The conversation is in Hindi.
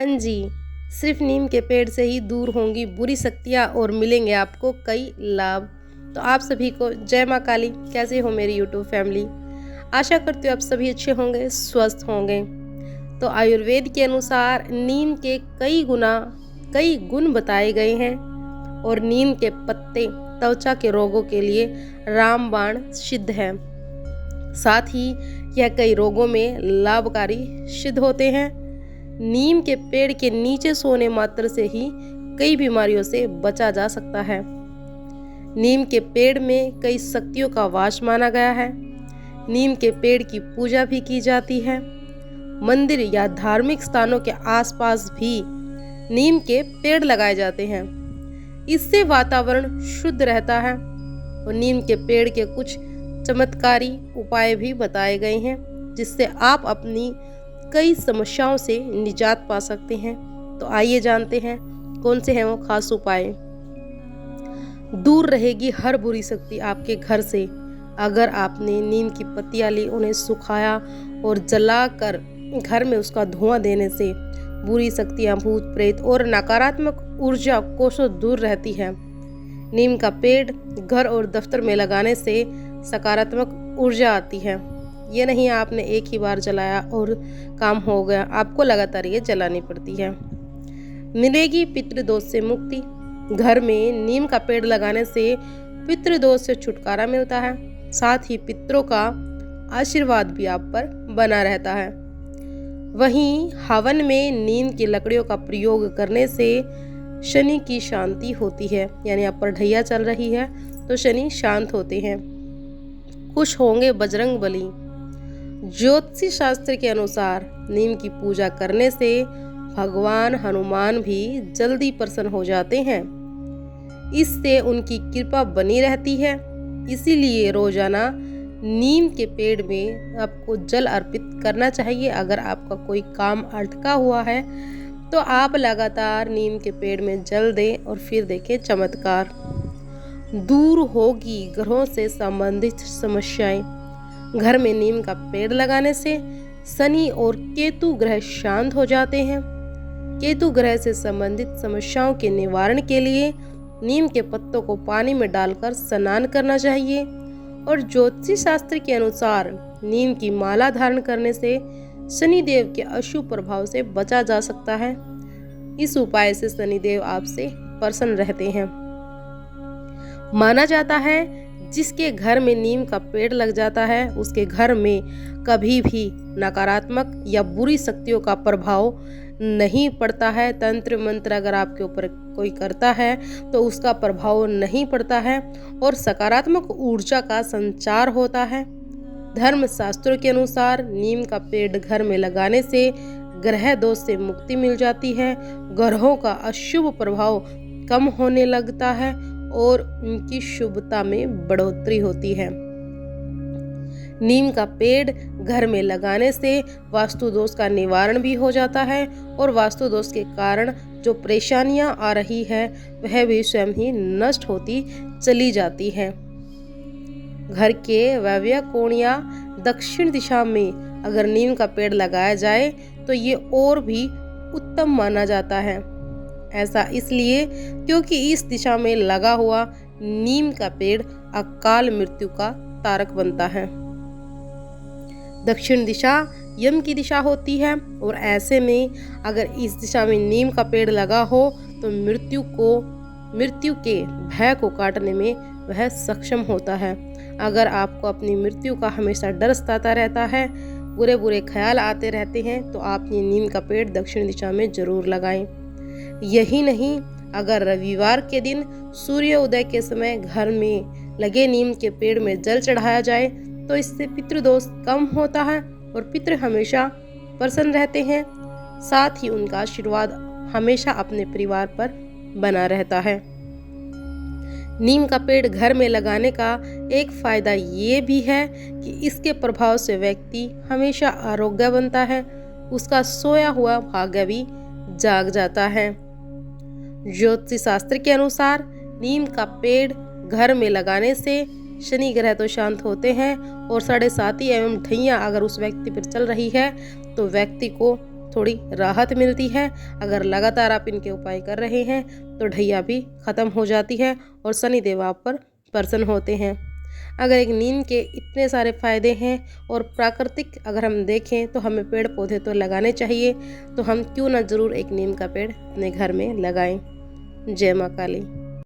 हाँ जी, सिर्फ नीम के पेड़ से ही दूर होंगी बुरी शक्तियाँ और मिलेंगे आपको कई लाभ। तो आप सभी को जय माँ काली। कैसे हो मेरी यूट्यूब फैमिली? आशा करती हूँ आप सभी अच्छे होंगे, स्वस्थ होंगे। तो आयुर्वेद के अनुसार नीम के कई गुण बताए गए हैं और नीम के पत्ते त्वचा के रोगों के लिए रामबाण सिद्ध है। साथ ही यह कई रोगों में लाभकारी सिद्ध होते हैं। नीम के पेड़ के नीचे सोने मात्र से ही कई बीमारियों से बचा जा सकता है। नीम के पेड़ में कई शक्तियों का वास माना गया है। नीम के पेड़ की पूजा भी की जाती है। मंदिर या धार्मिक स्थानों के आसपास भी नीम के पेड़ लगाए जाते हैं। इससे वातावरण शुद्ध रहता है और नीम के पेड़ के कुछ चमत्कारी उपाय भी बताए गए हैं जिससे आप अपनी कई समस्याओं से निजात पा सकते हैं। तो आइए जानते हैं कौन से हैं वो खास उपाय। दूर रहेगी हर बुरी शक्ति आपके घर से। अगर आपने नीम की पत्तियां ली, उन्हें सुखाया और जलाकर घर में उसका धुआं देने से बुरी शक्तियां, भूत प्रेत और नकारात्मक ऊर्जा कोसों दूर रहती है। नीम का पेड़ घर और दफ्तर में लगाने से सकारात्मक ऊर्जा आती है। ये नहीं आपने एक ही बार जलाया और काम हो गया, आपको लगातार ये जलानी पड़ती है। मिलेगी पितृदोष से मुक्ति। घर में नीम का पेड़ लगाने से पितृदोष से छुटकारा मिलता है। साथ ही पितरों का आशीर्वाद भी आप पर बना रहता है। वहीं हवन में नीम की लकड़ियों का प्रयोग करने से शनि की शांति होती है। यानी आप पर ढैया चल रही है तो शनि शांत होते हैं। खुश होंगे बजरंग बली। ज्योतिषी शास्त्र के अनुसार नीम की पूजा करने से भगवान हनुमान भी जल्दी प्रसन्न हो जाते हैं। इससे उनकी कृपा बनी रहती है। इसीलिए रोजाना नीम के पेड़ में आपको जल अर्पित करना चाहिए। अगर आपका कोई काम अटका हुआ है तो आप लगातार नीम के पेड़ में जल दें और फिर देखें चमत्कार। दूर होगी ग्रहों से संबंधित समस्याएं। घर में नीम का पेड़ लगाने से शनि और केतु ग्रह शांत हो जाते हैं। केतु ग्रह से संबंधित समस्याओं के निवारण के लिए नीम के पत्तों को पानी में डालकर स्नान करना चाहिए। और ज्योतिष शास्त्र के अनुसार नीम की माला धारण करने से शनिदेव के अशुभ प्रभाव से बचा जा सकता है। इस उपाय से शनिदेव आपसे प्रसन्न रहते हैं। माना जाता है जिसके घर में नीम का पेड़ लग जाता है उसके घर में कभी भी नकारात्मक या बुरी शक्तियों का प्रभाव नहीं पड़ता है। तंत्र मंत्र अगर आपके ऊपर कोई करता है तो उसका प्रभाव नहीं पड़ता है और सकारात्मक ऊर्जा का संचार होता है। धर्म शास्त्रों के अनुसार नीम का पेड़ घर में लगाने से ग्रह दोष से मुक्ति मिल जाती है। ग्रहों का अशुभ प्रभाव कम होने लगता है और उनकी शुभता में बढ़ोतरी होती है। नीम का पेड़ घर में लगाने से वास्तु दोष का निवारण भी हो जाता है और वास्तु दोष के कारण जो परेशानियां आ रही है वह भी स्वयं ही नष्ट होती चली जाती है। घर के वायव्य कोण या दक्षिण दिशा में अगर नीम का पेड़ लगाया जाए तो ये और भी उत्तम माना जाता है। ऐसा इसलिए क्योंकि इस दिशा में लगा हुआ नीम का पेड़ अकाल मृत्यु का तारक बनता है। दक्षिण दिशा यम की दिशा होती है और ऐसे में अगर इस दिशा में नीम का पेड़ लगा हो तो मृत्यु के भय को काटने में वह सक्षम होता है। अगर आपको अपनी मृत्यु का हमेशा डर सताता रहता है, बुरे बुरे ख्याल आते रहते हैं, तो आप ये नीम का पेड़ दक्षिण दिशा में जरूर लगाएं। यही नहीं, अगर रविवार के दिन सूर्य उदय के समय घर में लगे नीम के पेड़ में जल चढ़ाया जाए तो इससे पितृदोष कम होता है और पितृ हमेशा प्रसन्न रहते हैं। साथ ही उनका आशीर्वाद हमेशा अपने परिवार पर बना रहता है। नीम का पेड़ घर में लगाने का एक फायदा ये भी है कि इसके प्रभाव से व्यक्ति हमेशा आरोग्य बनता है, उसका सोया हुआ भाग्य भी जाग जाता है। ज्योतिष शास्त्र के अनुसार नीम का पेड़ घर में लगाने से शनि ग्रह तो शांत होते हैं और 7.5 एवं ढैया अगर उस व्यक्ति पर चल रही है तो व्यक्ति को थोड़ी राहत मिलती है। अगर लगातार आप इनके उपाय कर रहे हैं तो ढैया भी ख़त्म हो जाती है और शनिदेव आप पर प्रसन्न होते हैं। अगर एक नीम के इतने सारे फ़ायदे हैं और प्राकृतिक अगर हम देखें तो हमें पेड़ पौधे तो लगाने चाहिए, तो हम क्यों ना ज़रूर एक नीम का पेड़ अपने घर में लगाएं। जय माँ काली।